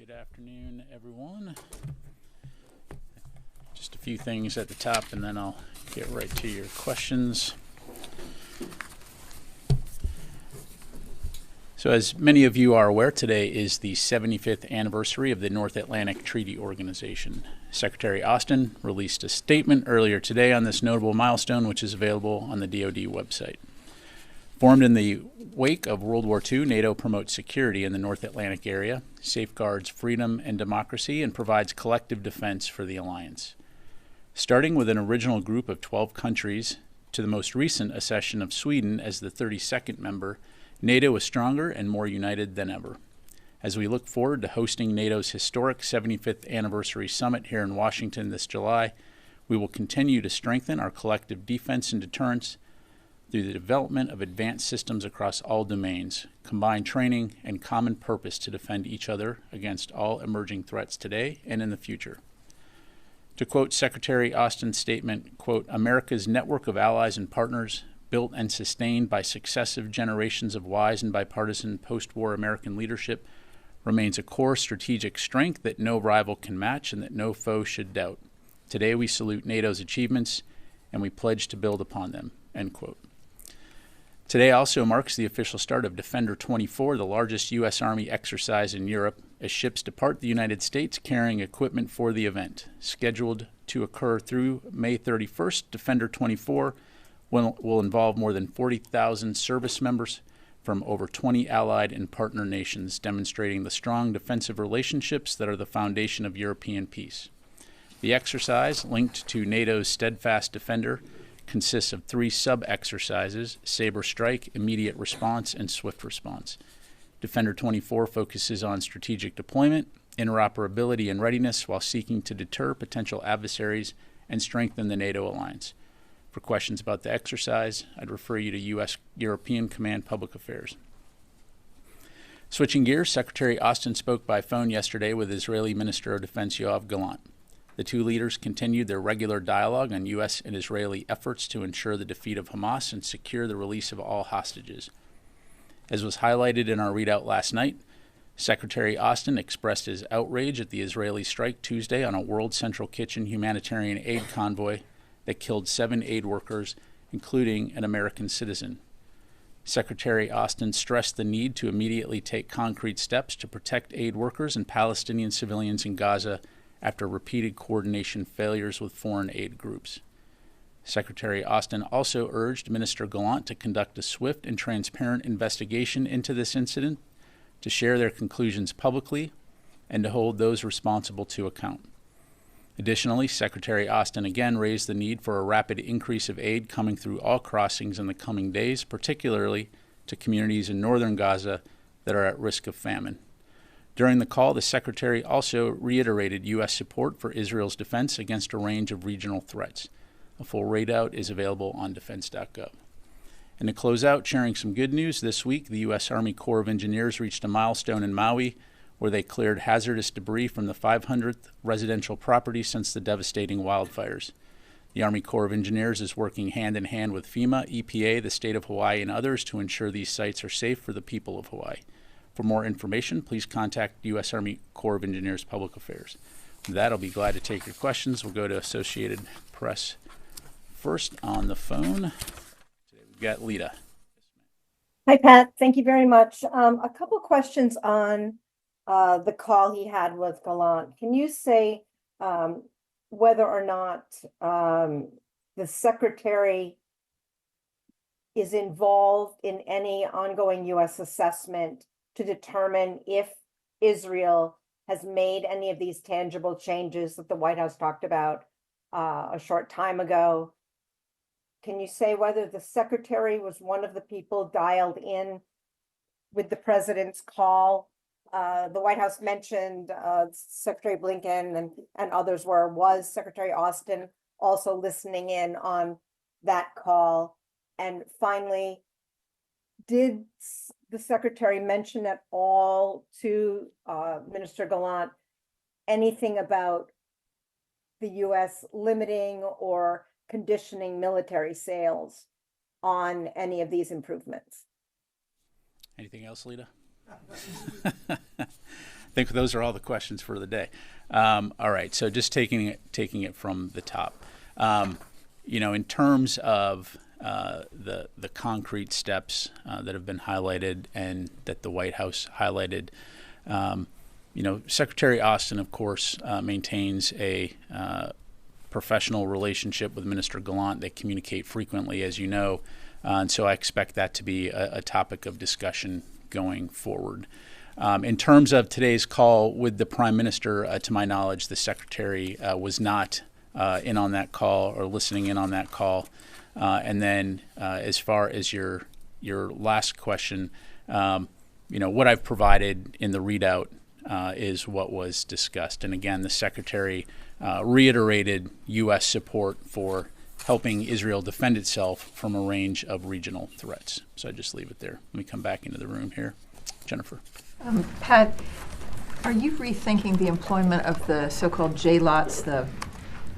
Good afternoon, everyone. Just a few things at the top, and then I'll get right to your questions. So as many of you are aware, today is the 75th anniversary of the North Atlantic Treaty Organization. Secretary Austin released a statement earlier today on this notable milestone, which is available on the DoD website. Formed in the wake of World War II, NATO promotes security in the North Atlantic area, safeguards freedom and democracy, and provides collective defense for the alliance. Starting with an original group of 12 countries to the most recent accession of Sweden as the 32nd member, NATO is stronger and more united than ever. As we look forward to hosting NATO's historic 75th anniversary summit here in Washington this July, we will continue to strengthen our collective defense and deterrence through the development of advanced systems across all domains, combined training, and common purpose to defend each other against all emerging threats today and in the future. To quote Secretary Austin's statement, quote, "America's network of allies and partners, built and sustained by successive generations of wise and bipartisan post-war American leadership, remains a core strategic strength that no rival can match and that no foe should doubt. Today we salute NATO's achievements and we pledge to build upon them," end quote. Today also marks the official start of Defender 24, the largest U.S. Army exercise in Europe, as ships depart the United States carrying equipment for the event. Scheduled to occur through May 31st, Defender 24 will involve more than 40,000 service members from over 20 allied and partner nations, demonstrating the strong defensive relationships that are the foundation of European peace. The exercise, linked to NATO's Steadfast Defender, consists of 3 sub-exercises: Sabre Strike, Immediate Response, and Swift Response. Defender 24 focuses on strategic deployment, interoperability, and readiness while seeking to deter potential adversaries and strengthen the NATO alliance. For questions about the exercise, I'd refer you to U.S. European Command Public Affairs. Switching gears, Secretary Austin spoke by phone yesterday with Israeli Minister of Defense Yoav Gallant. The two leaders continued their regular dialogue on U.S. and Israeli efforts to ensure the defeat of Hamas and secure the release of all hostages. As was highlighted in our readout last night, Secretary Austin expressed his outrage at the Israeli strike Tuesday on a World Central Kitchen humanitarian aid convoy that killed 7 aid workers, including an American citizen. Secretary Austin stressed the need to immediately take concrete steps to protect aid workers and Palestinian civilians in Gaza after repeated coordination failures with foreign aid groups. Secretary Austin also urged Minister Gallant to conduct a swift and transparent investigation into this incident, to share their conclusions publicly, and to hold those responsible to account. Additionally, Secretary Austin again raised the need for a rapid increase of aid coming through all crossings in the coming days, particularly to communities in northern Gaza that are at risk of famine. During the call, the Secretary also reiterated U.S. support for Israel's defense against a range of regional threats. A full readout is available on defense.gov. And to close out, sharing some good news, this week the U.S. Army Corps of Engineers reached a milestone in Maui where they cleared hazardous debris from the 500th residential property since the devastating wildfires. The Army Corps of Engineers is working hand in hand with FEMA, EPA, the state of Hawaii, and others to ensure these sites are safe for the people of Hawaii. For more information, please contact U.S. Army Corps of Engineers Public Affairs. With that, I'll be glad to take your questions. We'll go to Associated Press first on the phone. Today we've got Lita. Hi, Pat. Thank you very much. A couple questions on the call he had with Gallant. Can you say whether or not the Secretary is involved in any ongoing U.S. assessment to determine if Israel has made any of these tangible changes that the White House talked about a short time ago? Can you say whether the Secretary was one of the people dialed in with the president's call? The White House mentioned Secretary Blinken and others was Secretary Austin also listening in on that call? And finally, did the Secretary mention at all to Minister Gallant anything about the U.S. limiting or conditioning military sales on any of these improvements? Anything else, Lita? think those are all the questions for the day. All right, so just taking it from the top. In terms of the concrete steps that have been highlighted and that the White House highlighted, Secretary Austin, of course, maintains a professional relationship with Minister Gallant. They communicate frequently, as you know, and so I expect that to be a topic of discussion going forward. In terms of today's call with the Prime Minister, to my knowledge, the Secretary was not in on that call or listening in on that call. And then as far as your last question, what I've provided in the readout is what was discussed. And again, the Secretary reiterated U.S. support for helping Israel defend itself from a range of regional threats. So I just leave it there. Let me come back into the room here. Jennifer. Pat, are you rethinking the employment of the so-called JLOTs, the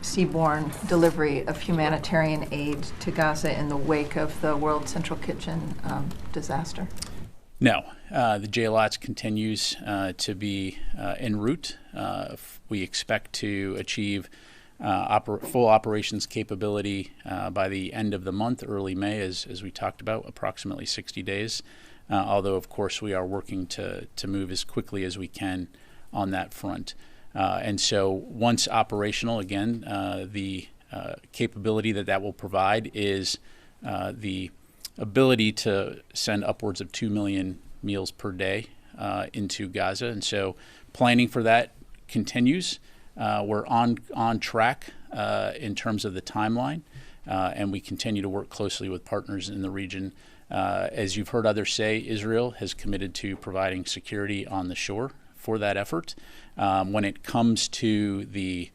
seaborne delivery of humanitarian aid to Gaza in the wake of the World Central Kitchen disaster? No. The JLOTS continues to be en route. We expect to achieve full operations capability by the end of the month, early May, as we talked about, approximately 60 days. Although, of course, we are working to move as quickly as we can on that front. And so once operational, again, the capability that will provide is the ability to send upwards of 2 million meals per day into Gaza. And so planning for that continues. We're on track in terms of the timeline, and we continue to work closely with partners in the region. As you've heard others say, Israel has committed to providing security on the shore for that effort. When it comes to the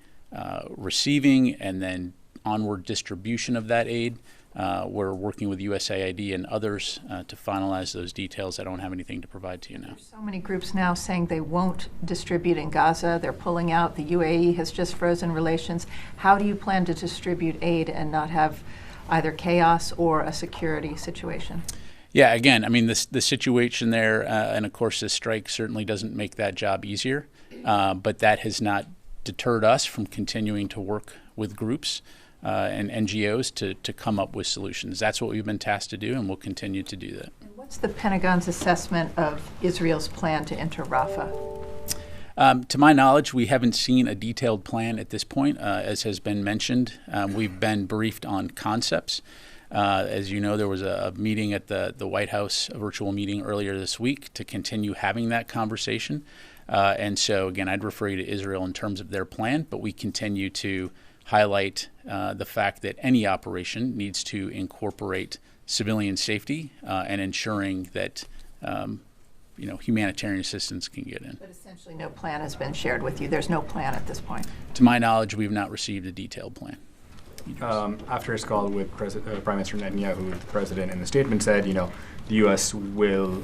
receiving and then onward distribution of that aid, we're working with USAID and others to finalize those details. I don't have anything to provide to you now. There's so many groups now saying they won't distribute in Gaza. They're pulling out. The UAE has just frozen relations. How do you plan to distribute aid and not have either chaos or a security situation? Yeah, again, I mean, the situation there, and of course this strike certainly doesn't make that job easier, but that has not deterred us from continuing to work with groups and NGOs to come up with solutions. That's what we've been tasked to do, and we'll continue to do that. And what's the Pentagon's assessment of Israel's plan to enter Rafah? To my knowledge, we haven't seen a detailed plan at this point. As has been mentioned, we've been briefed on concepts. As you know, there was a meeting at the White House, a virtual meeting earlier this week to continue having that conversation. And so, again, I'd refer you to Israel in terms of their plan, but we continue to highlight the fact that any operation needs to incorporate civilian safety and ensuring that humanitarian assistance can get in. But essentially no plan has been shared with you. There's no plan at this point. To my knowledge, we've not received a detailed plan. After his call with Prime Minister Netanyahu, the president in the statement said, the U.S. will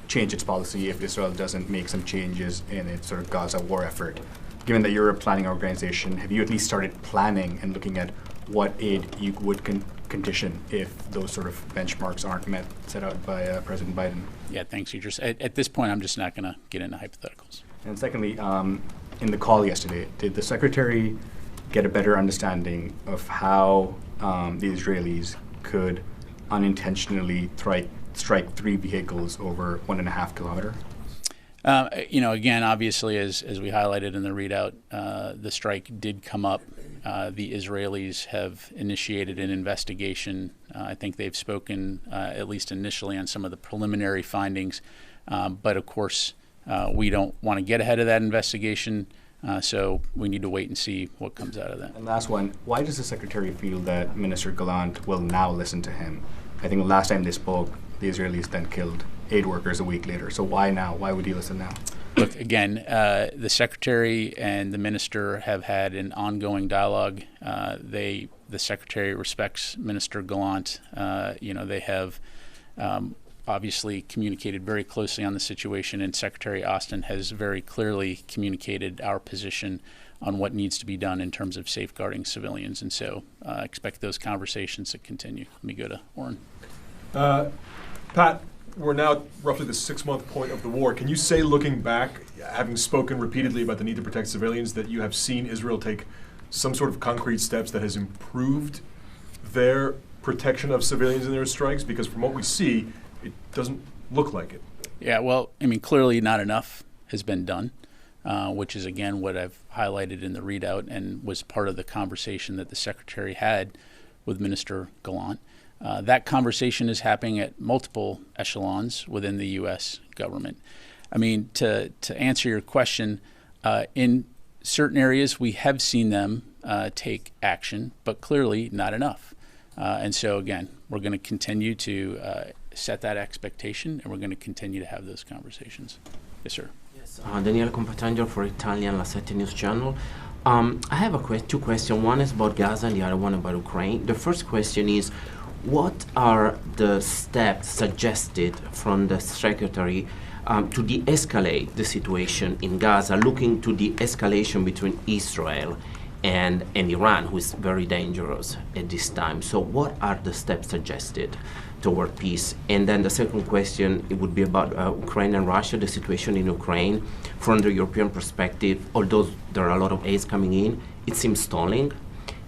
change its policy if Israel doesn't make some changes in its sort of Gaza war effort. Given that you're a planning organization, have you at least started planning and looking at what aid you would condition if those sort of benchmarks aren't met, set out by President Biden? Yeah, thanks, Idris. At this point, I'm just not going to get into hypotheticals. And secondly, in the call yesterday, did the Secretary get a better understanding of how the Israelis could unintentionally strike 3 vehicles over 1.5 kilometers? Again, obviously, as we highlighted in the readout, the strike did come up. The Israelis have initiated an investigation. I think they've spoken, at least initially, on some of the preliminary findings. But of course, we don't want to get ahead of that investigation. So we need to wait and see what comes out of that. And last one, why does the Secretary feel that Minister Gallant will now listen to him? I think the last time they spoke, the Israelis then killed 8 workers a week later. So why now? Why would he listen now? Look, again, the Secretary and the Minister have had an ongoing dialogue. The Secretary respects Minister Gallant. They have obviously communicated very closely on the situation, and Secretary Austin has very clearly communicated our position on what needs to be done in terms of safeguarding civilians. And so expect those conversations to continue. Let me go to Oren. Pat, we're now at roughly the 6-month point of the war. Can you say, looking back, having spoken repeatedly about the need to protect civilians, that you have seen Israel take some sort of concrete steps that has improved their protection of civilians in their strikes? Because from what we see, it doesn't look like it. Yeah, well, I mean, clearly not enough has been done, which is, again, what I've highlighted in the readout and was part of the conversation that the Secretary had with Minister Gallant. That conversation is happening at multiple echelons within the U.S. government. I mean, to answer your question, in certain areas we have seen them take action, but clearly not enough. And so, again, we're going to continue to set that expectation, and we're going to continue to have those conversations. Yes, sir. Yes, Daniele Compatangelo for Italian La Sette News Channel. I have two questions. One is about Gaza and the other one about Ukraine. The first question is, what are the steps suggested from the Secretary to de-escalate the situation in Gaza, looking to the escalation between Israel and Iran, who is very dangerous at this time? So what are the steps suggested toward peace? And then the second question, it would be about Ukraine and Russia, the situation in Ukraine. From the European perspective, although there are a lot of aids coming in, it seems stalling.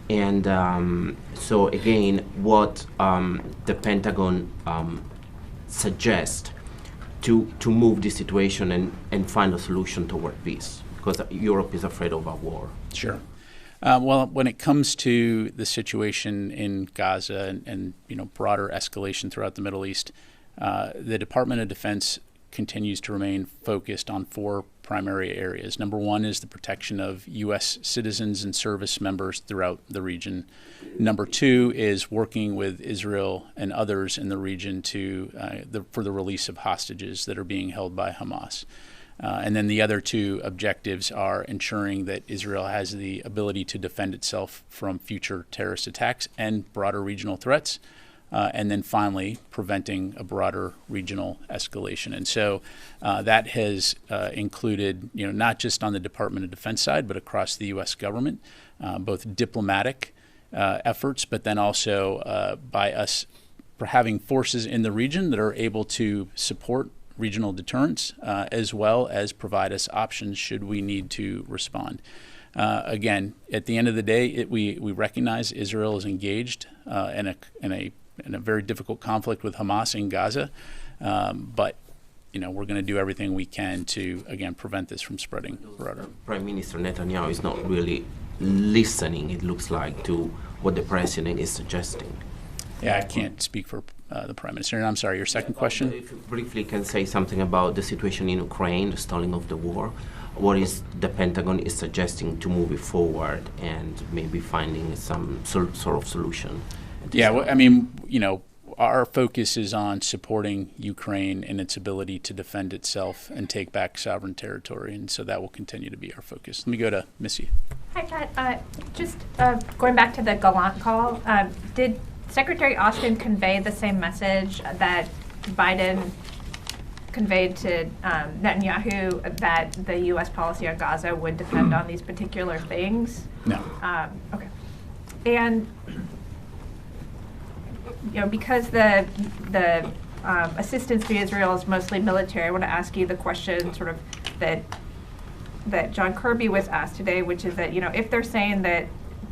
And so again, what the Pentagon suggests to move the situation and find a solution toward peace, because Europe is afraid of a war. Sure. Well, when it comes to the situation in Gaza and broader escalation throughout the Middle East, the Department of Defense continues to remain focused on 4 primary areas. Number 1 is the protection of U.S. citizens and service members throughout the region. Number 2 is working with Israel and others in the region for the release of hostages that are being held by Hamas. And then the other 2 objectives are ensuring that Israel has the ability to defend itself from future terrorist attacks and broader regional threats. And then finally, preventing a broader regional escalation. And so that has included, not just on the Department of Defense side, but across the U.S. government, both diplomatic efforts, but then also by us having forces in the region that are able to support regional deterrence, as well as provide us options should we need to respond. Again, at the end of the day, we recognize Israel is engaged in a very difficult conflict with Hamas in Gaza, but we're going to do everything we can to, again, prevent this from spreading broader. Prime Minister Netanyahu is not really listening, it looks like, to what the president is suggesting. Yeah, I can't speak for the Prime Minister. And I'm sorry, your second question? If you briefly can say something about the situation in Ukraine, the stalling of the war, what is the Pentagon is suggesting to move it forward and maybe finding some sort of solution? Yeah, well, I mean, our focus is on supporting Ukraine in its ability to defend itself and take back sovereign territory, and so that will continue to be our focus. Let me go to Missy. Hi, Pat. Just going back to the Gallant call, did Secretary Austin convey the same message that Biden conveyed to Netanyahu, that the U.S. policy on Gaza would depend on these particular things? No. Okay. And because the assistance to Israel is mostly military, I want to ask you the question sort of that John Kirby was asked today, which is that, if they're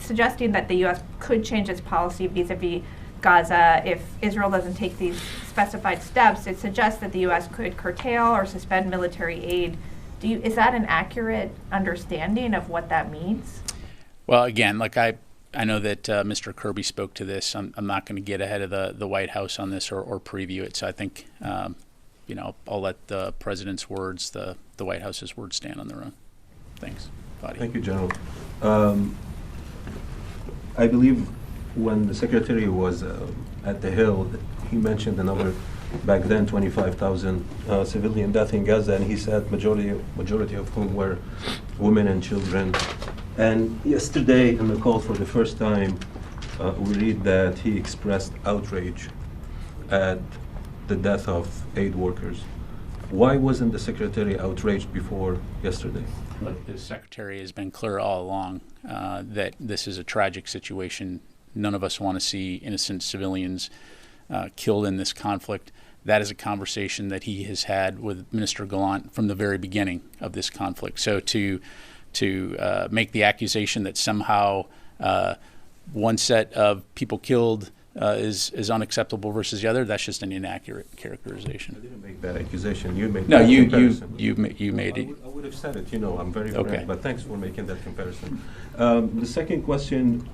suggesting that the U.S. could change its policy vis-a-vis Gaza if Israel doesn't take these specified steps, it suggests that the U.S. could curtail or suspend military aid. Is that an accurate understanding of what that means? Well, again, I know that Mr. Kirby spoke to this. I'm not going to get ahead of the White House on this or preview it. So I think, I'll let the President's words, the White House's words stand on their own. Thanks. Fadi. Thank you, General. I believe when the Secretary was at the Hill, he mentioned the number back then, 25,000 civilian deaths in Gaza, and he said majority of whom were women and children. And yesterday, in the call for the first time, we read that he expressed outrage at the death of aid workers. Why wasn't the Secretary outraged before yesterday? Look, the Secretary has been clear all along that this is a tragic situation. None of us want to see innocent civilians killed in this conflict. that is a conversation that he has had with Minister Gallant from the very beginning of this conflict. So to make the accusation that somehow one set of people killed is unacceptable versus the other, that's just an inaccurate characterization. I didn't make that accusation. You made No, that you comparison. you made it. I would have said it. I'm very Okay. frank, but thanks for making that comparison. The second question,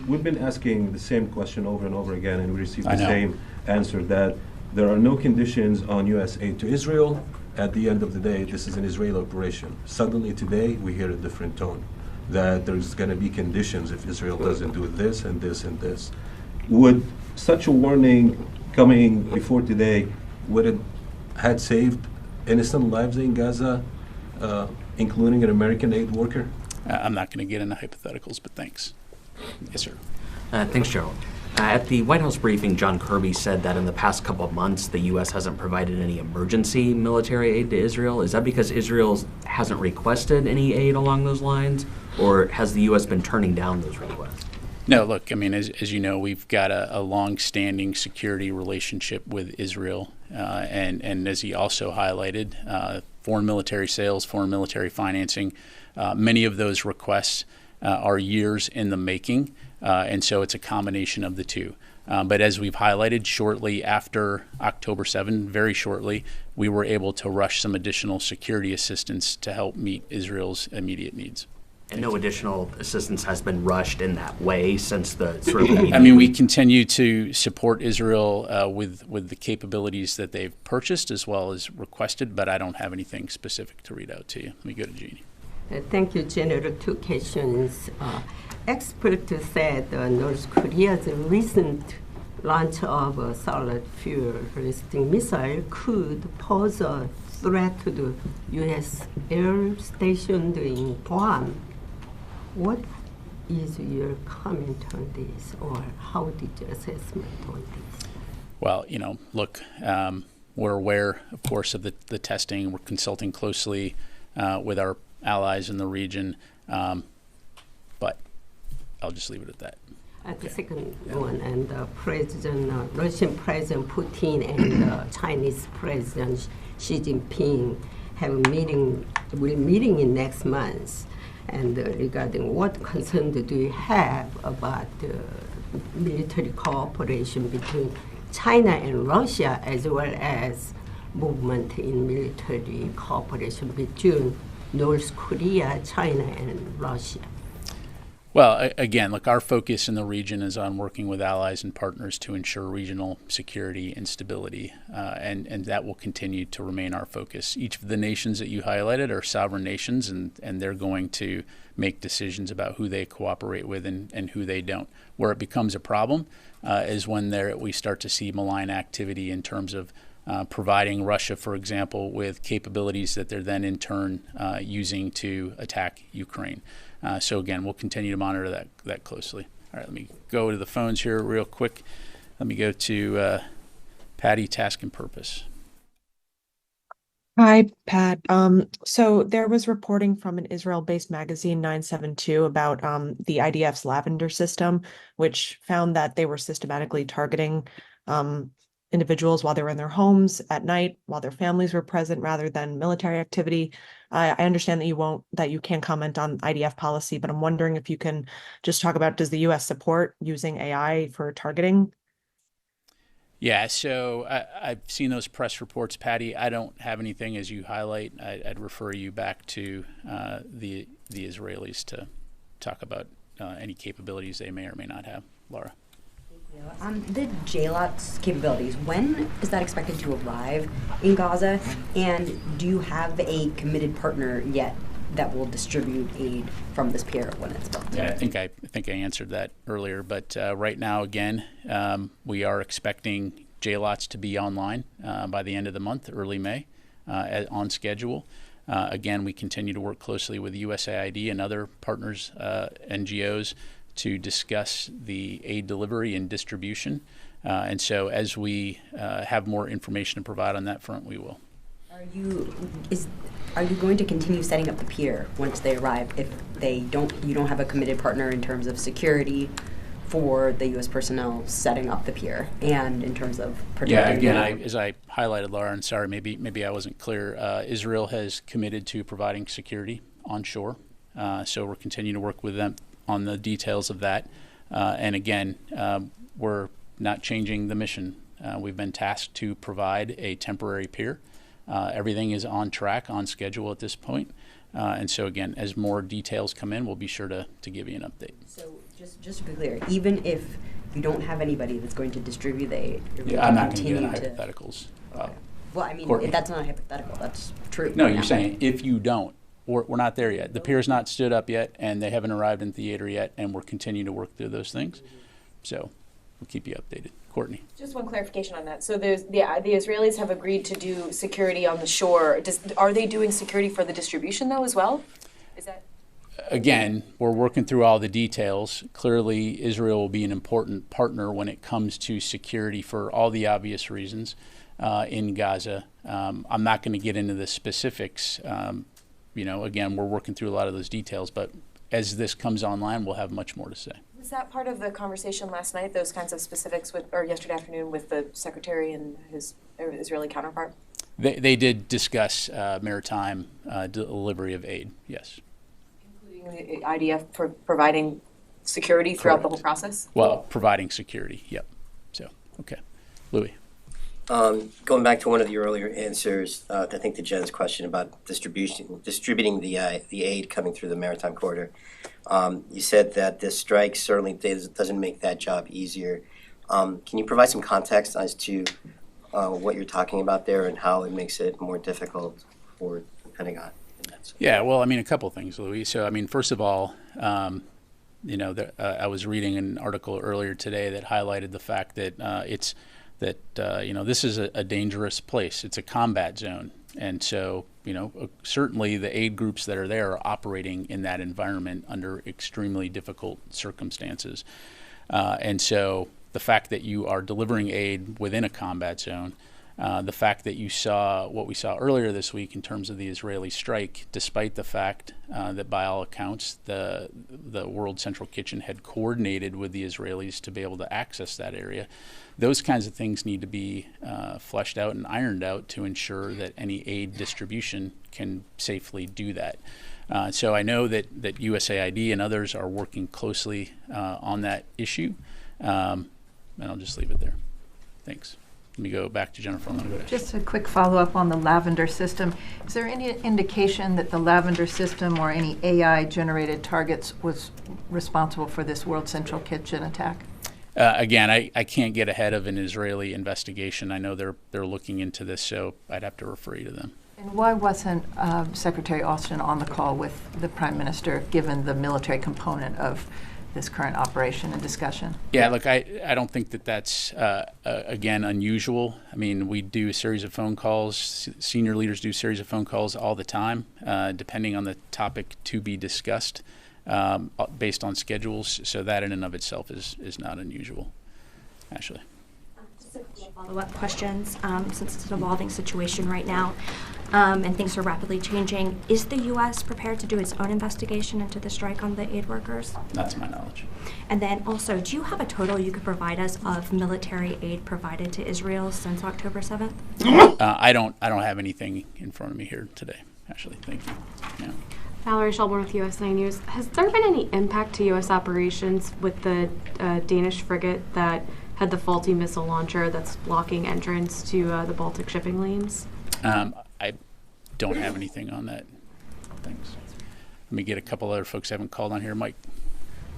we've been asking the same question over and over again, and we received I the know. same answer, that there are no conditions on U.S. aid to Israel. At the end of the day, this is an Israeli operation. Suddenly today, we hear a different tone, that there's going to be conditions if Israel doesn't do this and this and this. Would such a warning coming before today, would it had saved innocent lives in Gaza, including an American aid worker? I'm not going to get into hypotheticals, but thanks. Yes, sir. Thanks, Gerald. At the White House briefing, John Kirby said that in the past couple of months, the U.S. hasn't provided any emergency military aid to Israel. Is that because Israel hasn't requested any aid along those lines, or has the U.S. been turning down those requests? No, look, I mean, as you know, we've got a long-standing security relationship with Israel, and as he also highlighted, foreign military sales, foreign military financing, many of those requests are years in the making, and so it's a combination of the two. But as we've highlighted, shortly after October 7, very shortly, we were able to rush some additional security assistance to help meet Israel's immediate needs. And no additional assistance has been rushed in that way since the sort of... I mean, we continue to support Israel with the capabilities that they've purchased as well as requested, but I don't have anything specific to read out to you. Let me go to Jeannie. Thank you, General. Two questions. Experts said North Korea's recent launch of a solid fuel-resistant missile could pose a threat to the U.S. air stationed in Guam. What is your comment on this, or how did your assessment on this? Well, look, we're aware, of course, of the testing. We're consulting closely with our allies in the region, but I'll just leave it at that. The second one, and Russian President Putin and Chinese President Xi Jinping will meeting in next month. And regarding what concern do you have about military cooperation between China and Russia, as well as movement in military cooperation between North Korea, China, and Russia? Well, again, look, our focus in the region is on working with allies and partners to ensure regional security and stability, and that will continue to remain our focus. Each of the nations that you highlighted are sovereign nations, and they're going to make decisions about who they cooperate with and who they don't. Where it becomes a problem is when we start to see malign activity in terms of providing Russia, for example, with capabilities that they're then in turn using to attack Ukraine. So again, we'll continue to monitor that closely. All right, let me go to the phones here real quick. Let me go to Patty, Task and Purpose. Hi, Pat. So there was reporting from an Israel-based magazine, 972, about the IDF's Lavender system, which found that they were systematically targeting individuals while they were in their homes at night, while their families were present, rather than military activity. I understand that you can't comment on IDF policy, but I'm wondering if you can just talk about, does the U.S. support using AI for targeting? Yeah, so I've seen those press reports, Patty. I don't have anything as you highlight. I'd refer you back to the Israelis to talk about any capabilities they may or may not have. Laura. The JLOT's capabilities, when is that expected to arrive in Gaza? And do you have a committed partner yet that will distribute aid from this pier when it's built? Yeah, I think I answered that earlier, but right now, again, we are expecting JLOTs to be online by the end of the month, early May, on schedule. Again, we continue to work closely with USAID and other partners, NGOs, to discuss the aid delivery and distribution. And so as we have more information to provide on that front, we will. Are you going to continue setting up the pier once they arrive if you don't have a committed partner in terms of security for the U.S. personnel setting up the pier and in terms of Yeah, protecting? again, as I highlighted, Laura, and sorry, maybe I wasn't clear. Israel has committed to providing security on shore, so we're continuing to work with them on the details of that. And again, we're not changing the mission. We've been tasked to provide a temporary pier. Everything is on track, on schedule at this point. And so again, as more details come in, we'll be sure to give you an update. So just to be clear, even if you don't have anybody that's going to distribute the aid, you're going I'm to not going to get continue into hypotheticals. Okay. Well, I mean, Courtney. that's not hypothetical. That's true. No, right you're now. saying if you don't, we're not there yet. The pier's not stood up yet, and they haven't arrived in theater yet, and we're continuing to work through those things. So we'll keep you updated. Courtney. Just one clarification on that. So the Israelis have agreed to do security on the shore. Are they doing security for the distribution though as well? Is that? Again, we're working through all the details. Clearly, Israel will be an important partner when it comes to security for all the obvious reasons in Gaza. I'm not going to get into the specifics. Again, we're working through a lot of those details, but as this comes online, we'll have much more to say. Was that part of the conversation last night, those kinds of specifics or yesterday afternoon with the secretary and his Israeli counterpart? They did discuss maritime delivery of aid, yes. Including the IDF for providing security throughout the whole Correct. process? Well, providing security, yep. So, okay. Louis. Going back to one of the earlier answers, I think to Jen's question about distributing the aid coming through the maritime corridor, you said that this strike certainly doesn't make that job easier. Can you provide some context as to what you're talking about there and how it makes it more difficult for the Pentagon? Yeah, well, I mean, a couple things, Louis. So, I mean, first of all, I was reading an article earlier today that highlighted the fact that this is a dangerous place. It's a combat zone. And so, certainly the aid groups that are there are operating in that environment under extremely difficult circumstances. And so the fact that you are delivering aid within a combat zone, the fact that you saw what we saw earlier this week in terms of the Israeli strike, despite the fact that by all accounts the World Central Kitchen had coordinated with the Israelis to be able to access that area, those kinds of things need to be fleshed out and ironed out to ensure that any aid distribution can safely do that. So I know that USAID and others are working closely on that issue, and I'll just leave it there. Thanks. Let me go back to Jennifer. I'm going to go to Just a quick follow-up on the Lavender system. Is there any indication that the Lavender system or any AI-generated targets was responsible for this World Central Kitchen attack? Again, I can't get ahead of an Israeli investigation. I know they're looking into this, so I'd have to refer you to them. And why wasn't Secretary Austin on the call with the Prime Minister, given the military component of this current operation and discussion? Yeah, look, I don't think that's, again, unusual. I mean, we do a series of phone calls. Senior leaders do a series of phone calls all the time, depending on the topic to be discussed, based on schedules. So that in and of itself is not unusual. Ashley. Just a couple of follow-up questions, since it's an evolving situation right now, and things are rapidly changing. Is the U.S. prepared to do its own investigation into the strike on the aid workers? Not to my knowledge. And then also, do you have a total you could provide us of military aid provided to Israel since October 7th? I don't have anything in front of me here today. Ashley, thank you. Yeah. Valerie Shelburne with USA News. Has there been any impact to U.S. operations with the Danish frigate that had the faulty missile launcher that's blocking entrance to the Baltic shipping lanes? I don't have anything on that. Thanks. Let me get a couple other folks who haven't called on here. Mike.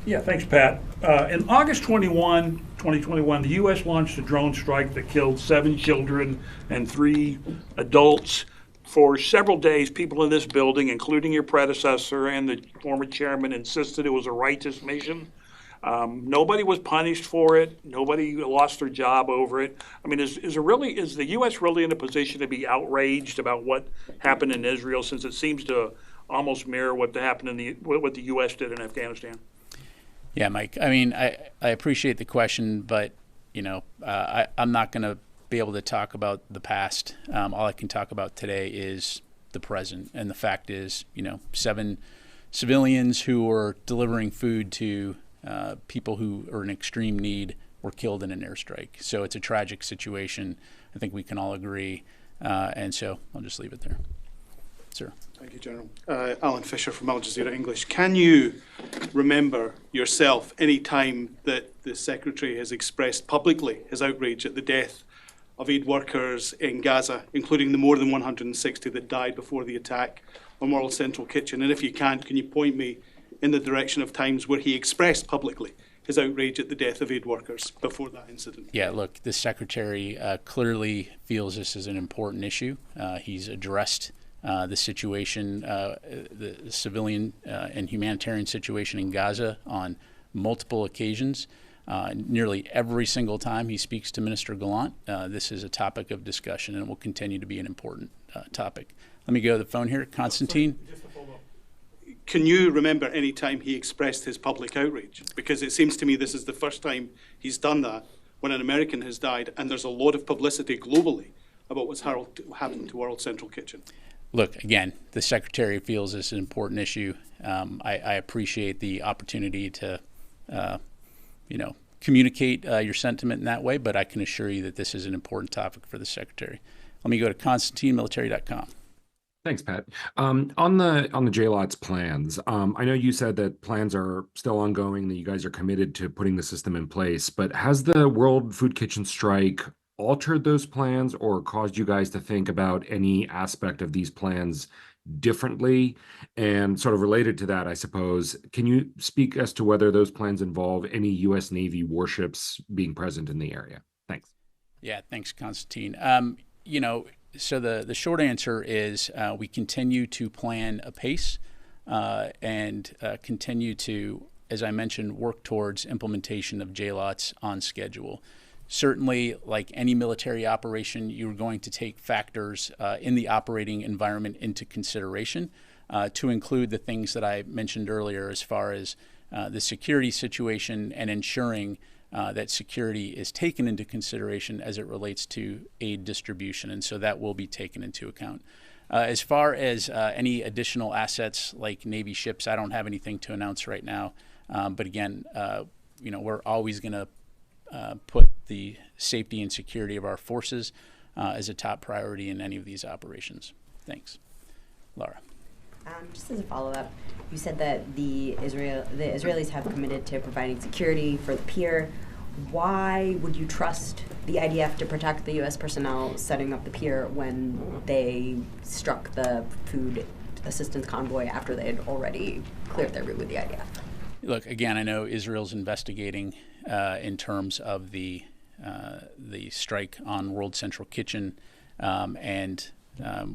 Yeah, thanks, Pat. In August 2021, the U.S. launched a drone strike that killed 7 children and 3 adults. For several days, people in this building, including your predecessor and the former chairman, insisted it was a righteous mission. Nobody was punished for it. Nobody lost their job over it. I mean, is the U.S. really in a position to be outraged about what happened in Israel, since it seems to almost mirror what happened what the U.S. did in Afghanistan? Yeah, Mike. I mean, I appreciate the question, but I'm not going to be able to talk about the past. All I can talk about today is the present, and the fact is, 7 civilians who were delivering food to people who are in extreme need were killed in an airstrike. So it's a tragic situation. I think we can all agree. And so I'll just leave it there. Sir. Thank you, General. Alan Fisher from Al Jazeera English. Can you remember yourself any time that the Secretary has expressed publicly his outrage at the death of aid workers in Gaza, including the more than 160 that died before the attack on World Central Kitchen? And if you can you point me in the direction of times where he expressed publicly his outrage at the death of aid workers before that incident? Yeah, look, the Secretary clearly feels this is an important issue. He's addressed the situation, the civilian and humanitarian situation in Gaza on multiple occasions. Nearly every single time he speaks to Minister Gallant, this is a topic of discussion and will continue to be an important topic. Let me go to the phone here. Constantine. Just to follow up. Can you remember any time he expressed his public outrage? Because it seems to me this is the first time he's done that when an American has died, and there's a lot of publicity globally about what's happened to World Central Kitchen. Look, again, the Secretary feels this is an important issue. I appreciate the opportunity to, communicate your sentiment in that way, but I can assure you that this is an important topic for the Secretary. Let me go to ConstantineMilitary.com. Thanks, Pat. On the JLOTS plans, I know you said that plans are still ongoing, that you guys are committed to putting the system in place, but has the World Food Kitchen strike altered those plans or caused you guys to think about any aspect of these plans differently? And sort of related to that, I suppose, can you speak as to whether those plans involve any U.S. Navy warships being present in the area? Thanks. Yeah, thanks, Constantine. So the short answer is we continue to plan apace and continue to, as I mentioned, work towards implementation of JLOTS on schedule. Certainly, like any military operation, you're going to take factors in the operating environment into consideration to include the things that I mentioned earlier as far as the security situation and ensuring that security is taken into consideration as it relates to aid distribution. And so that will be taken into account. As far as any additional assets like Navy ships, I don't have anything to announce right now. But again, we're always going to put the safety and security of our forces as a top priority in any of these operations. Thanks. Laura. Just as a follow-up, you said that the Israelis have committed to providing security for the pier. Why would you trust the IDF to protect the U.S. personnel setting up the pier when they struck the food assistance convoy after they had already cleared their route with the IDF? Look, again, I know Israel's investigating in terms of the strike on World Central Kitchen, and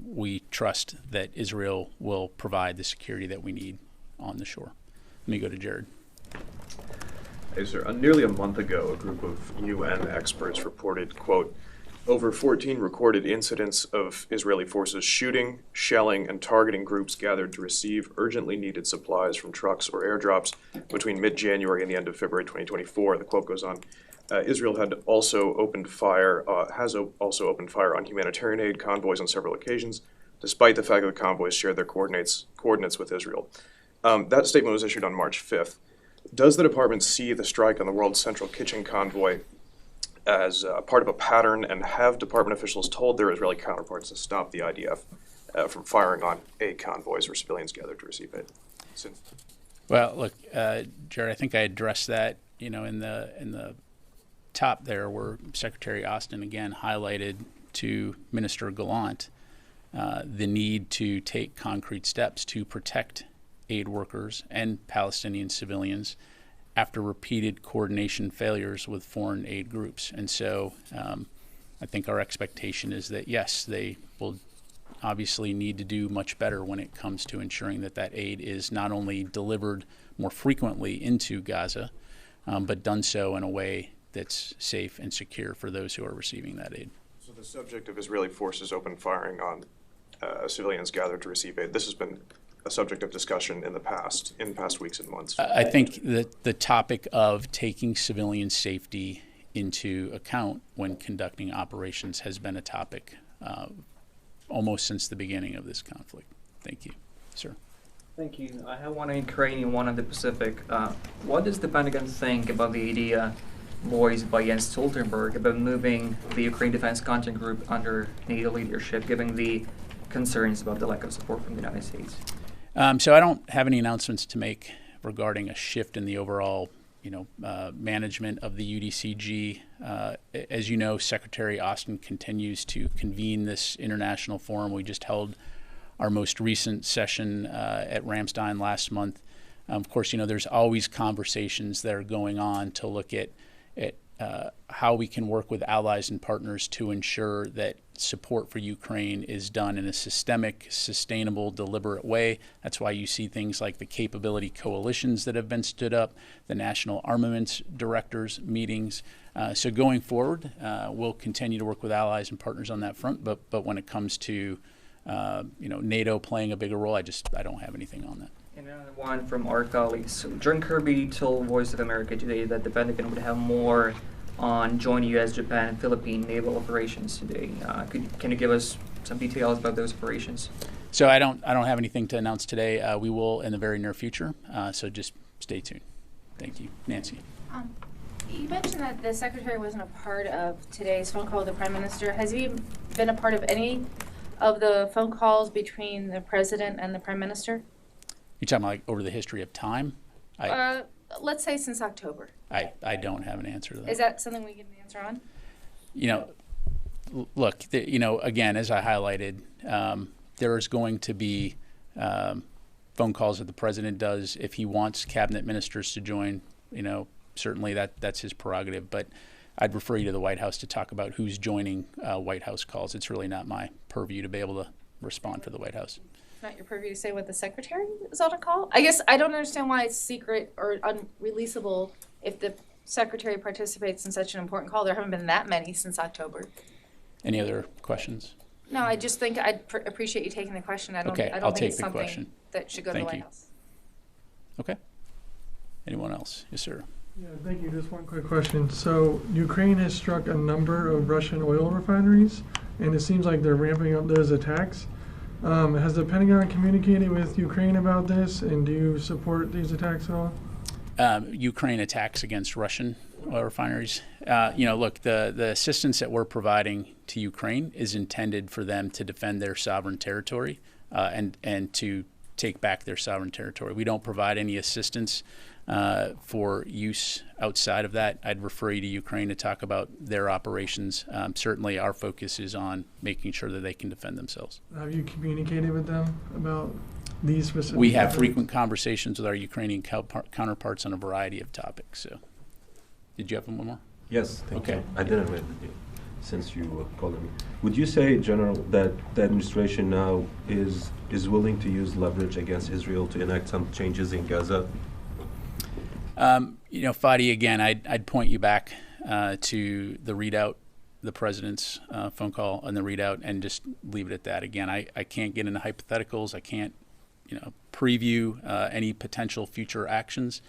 we trust that Israel will provide the security that we need on the shore. Let me go to Jared. Hey, sir. Nearly a month ago, a group of UN experts reported, quote, over 14 recorded incidents of Israeli forces shooting, shelling, and targeting groups gathered to receive urgently needed supplies from trucks or airdrops between mid-January and the end of February 2024. The quote goes on. Israel has also opened fire on humanitarian aid convoys on several occasions, despite the fact that the convoys shared their coordinates with Israel. That statement was issued on March 5th. Does the department see the strike on the World Central Kitchen convoy as part of a pattern, and have department officials told their Israeli counterparts to stop the IDF from firing on aid convoys where civilians gathered to receive aid? Well, look, Jared, I think I addressed that, in the top there, where Secretary Austin again highlighted to Minister Gallant the need to take concrete steps to protect aid workers and Palestinian civilians after repeated coordination failures with foreign aid groups. And so I think our expectation is that, yes, they will obviously need to do much better when it comes to ensuring that that aid is not only delivered more frequently into Gaza, but done so in a way that's safe and secure for those who are receiving that aid. So the subject of Israeli forces open firing on civilians gathered to receive aid, this has been a subject of discussion in past weeks and months. I think that the topic of taking civilian safety into account when conducting operations has been a topic almost since the beginning of this conflict. Thank you, sir. Thank you. I have one in Ukraine and one on the Pacific. What does the Pentagon think about the idea voiced by Jens Stoltenberg about moving the Ukraine Defense Contact Group under NATO leadership, given the concerns about the lack of support from the United States? So I don't have any announcements to make regarding a shift in the overall, management of the UDCG. As you know, Secretary Austin continues to convene this international forum. We just held our most recent session at Ramstein last month. Of course, there's always conversations that are going on to look at how we can work with allies and partners to ensure that support for Ukraine is done in a systemic, sustainable, deliberate way. That's why you see things like the capability coalitions that have been stood up, the National Armaments Directors meetings. So going forward, we'll continue to work with allies and partners on that front. But when it comes to NATO playing a bigger role, I don't have anything on that. And another one from our colleagues. So John Kirby told Voice of America today that the Pentagon would have more on joint U.S., Japan, and Philippine naval operations today. Can you give us some details about those operations? So I don't have anything to announce today. We will in the very near future. So just stay tuned. Thank you, Nancy. You mentioned that the Secretary wasn't a part of today's phone call with the Prime Minister. Has he been a part of any of the phone calls between the President and the Prime Minister? You're talking about like over the history of time? Let's say since October. I don't have an answer to that. Is that something we get an answer on? Look, again, as I highlighted, there is going to be phone calls that the President does. If he wants cabinet ministers to join, certainly that's his prerogative. But I'd refer you to the White House to talk about who's joining White House calls. It's really not my purview to be able to respond for the White House. It's not your purview to say what the Secretary is on a call? I guess I don't understand why it's secret or unreleasable if the Secretary participates in such an important call. There haven't been that many since October. Any other questions? No, I just think I'd appreciate you taking the question. I don't Okay, think I'll it's take the something question. that should go to the Thank White you. House. Okay. Anyone else? Yes, sir. Yeah, thank you. Just one quick question. So Ukraine has struck a number of Russian oil refineries, and it seems like they're ramping up those attacks. Has the Pentagon communicated with Ukraine about this, and do you support these attacks at all? Ukraine attacks against Russian oil refineries. Look, the assistance that we're providing to Ukraine is intended for them to defend their sovereign territory and to take back their sovereign territory. We don't provide any assistance for use outside of that. I'd refer you to Ukraine to talk about their operations. Certainly our focus is on making sure that they can defend themselves. Have you communicated with them about these specific We have efforts? frequent conversations with our Ukrainian counterparts on a variety of topics. So, did you have one more? Yes, thank Okay. you. I didn't read it since you called me. Would you say, General, that the administration now is willing to use leverage against Israel to enact some changes in Gaza? Fadi, again, I'd point you back to the readout, the president's phone call and the readout, and just leave it at that. Again, I can't get into hypotheticals. I can't, preview any potential future actions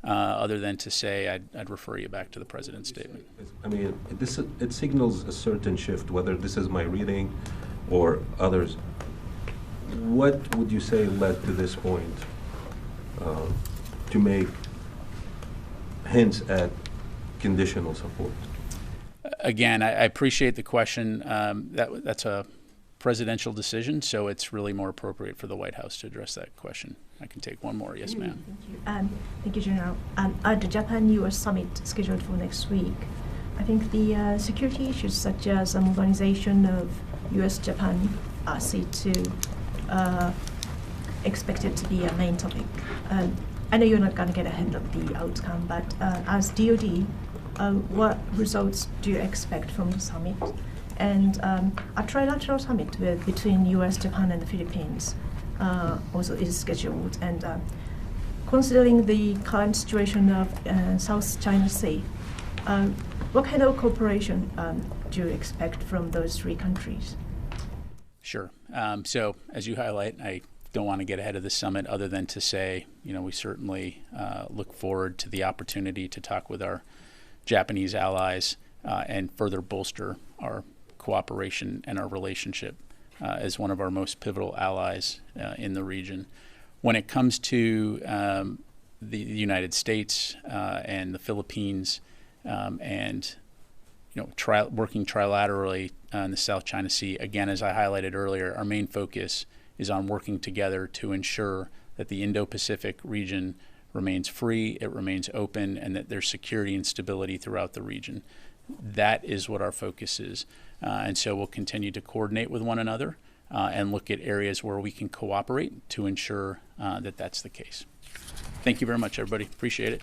other than to say I'd refer you back to the president's statement. I mean, it signals a certain shift, whether this is my reading or others. What would you say led to this point to make hints at conditional support? Again, I appreciate the question. That's a presidential decision, so it's really more appropriate for the White House to address that question. I can take one more. Yes, ma'am. Thank you, General. At the Japan-US summit scheduled for next week, I think the security issues such as modernization of US-Japan are set to expected to be a main topic. I know you're not going to get ahead of the outcome, but as DoD, what results do you expect from the summit? And a trilateral summit between US, Japan, and the Philippines also is scheduled. And considering the current situation of South China Sea, what kind of cooperation do you expect from those three countries? Sure. So as you highlight, I don't want to get ahead of the summit other than to say, we certainly look forward to the opportunity to talk with our Japanese allies and further bolster our cooperation and our relationship as one of our most pivotal allies in the region. When it comes to the United States and the Philippines, and working trilaterally in the South China Sea, again, as I highlighted earlier, our main focus is on working together to ensure that the Indo-Pacific region remains free, it remains open, and that there's security and stability throughout the region. That is what our focus is. And so we'll continue to coordinate with one another and look at areas where we can cooperate to ensure that that's the case. Thank you very much, everybody. Appreciate it.